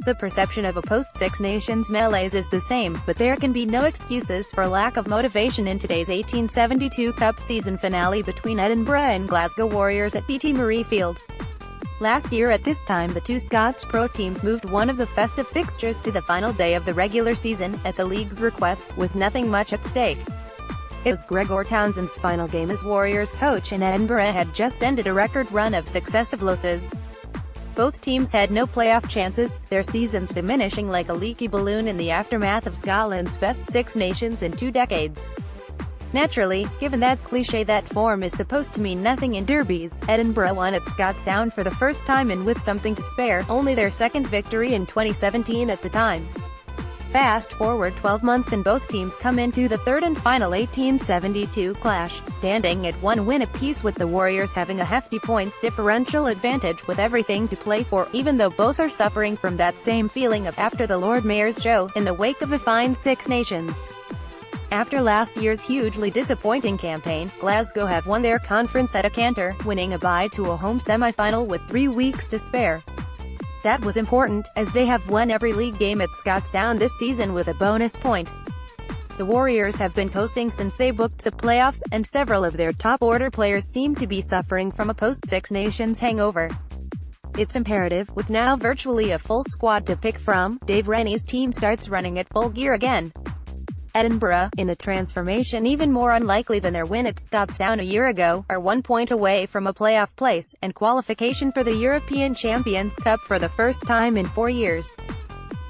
The perception of a post-Six Nations malaise is the same, but there can be no excuses for lack of motivation in today's 1872 Cup season finale between Edinburgh and Glasgow Warriors at BT Murrayfield. Last year at this time the two Scots pro teams moved one of the festive fixtures to the final day of the regular season, at the league's request, with nothing much at stake. It was Gregor Townsend's final game as Warriors coach, and Edinburgh had just ended a record run of successive losses. Both teams had no playoff chances, their seasons diminishing like a leaky balloon in the aftermath of Scotland's best Six Nations in 2 decades. Naturally, given that cliché that form is supposed to mean nothing in derbies, Edinburgh won at Scottstown for the first time and with something to spare, only their second victory in 2017 at the time. Fast forward 12 months and both teams come into the third and final 1872 clash, standing at 1 win apiece, with the Warriors having a hefty points differential advantage with everything to play for, even though both are suffering from that same feeling of after the Lord Mayor's show, in the wake of a fine Six Nations. After last year's hugely disappointing campaign, Glasgow have won their conference at a canter, winning a bye to a home semi-final with 3 weeks to spare. That was important, as they have won every league game at Scottstown this season with a bonus point. The Warriors have been coasting since they booked the playoffs, and several of their top-order players seem to be suffering from a post-Six Nations hangover. It's imperative, with now virtually a full squad to pick from, Dave Rennie's team starts running at full gear again. Edinburgh, in a transformation even more unlikely than their win at Scottstown a year ago, are 1 point away from a playoff place, and qualification for the European Champions Cup for the first time in 4 years.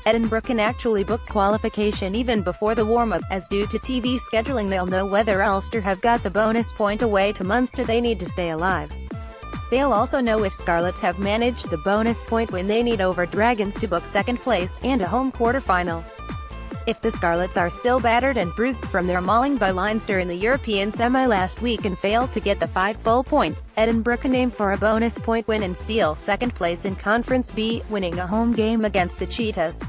Edinburgh can actually book qualification even before the warm-up, as due to TV scheduling they'll know whether Ulster have got the bonus point away to Munster they need to stay alive. They'll also know if Scarlets have managed the bonus point win they need over Dragons to book second place, and a home quarter-final. If the Scarlets are still battered and bruised from their mauling by Leinster in the European semi last week and fail to get the 5 full points, Edinburgh can aim for a bonus point win and steal second place in Conference B, winning a home game against the Cheetahs.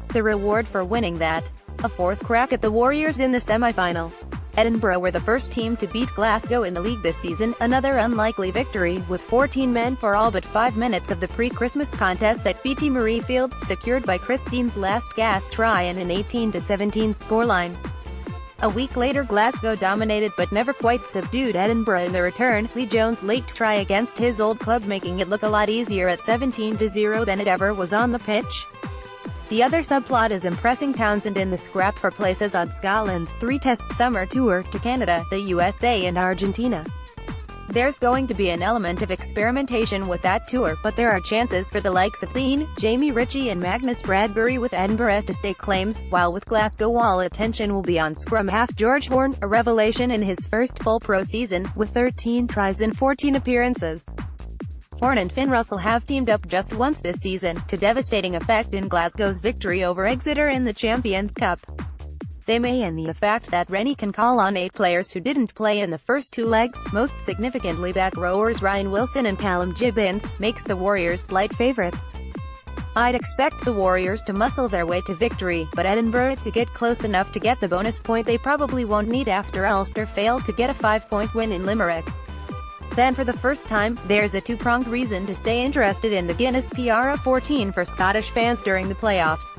The reward for winning that? A 4th crack at the Warriors in the semi-final. Edinburgh were the first team to beat Glasgow in the league this season, another unlikely victory, with 14 men for all but 5 minutes of the pre-Christmas contest at BT Murrayfield, secured by Christine's last gasp try and an 18-17 scoreline. A week later Glasgow dominated but never quite subdued Edinburgh in the return, Lee Jones' late try against his old club making it look a lot easier at 17-0 than it ever was on the pitch. The other subplot is impressing Townsend in the scrap for places on Scotland's 3-test summer tour, to Canada, the USA and Argentina. There's going to be an element of experimentation with that tour, but there are chances for the likes of Lean, Jamie Ritchie and Magnus Bradbury with Edinburgh to stake claims, while with Glasgow all attention will be on scrum half George Horne, a revelation in his first full pro season, with 13 tries in 14 appearances. Horne and Finn Russell have teamed up just once this season, to devastating effect in Glasgow's victory over Exeter in the Champions Cup. They may, and the fact that Rennie can call on 8 players who didn't play in the first 2 legs, most significantly back rowers Ryan Wilson and Callum Gibbons, makes the Warriors slight favourites. I'd expect the Warriors to muscle their way to victory, but Edinburgh to get close enough to get the bonus point they probably won't need after Ulster failed to get a 5-point win in Limerick. Then for the first time, there's a 2-pronged reason to stay interested in the Guinness PR of 14 for Scottish fans during the playoffs.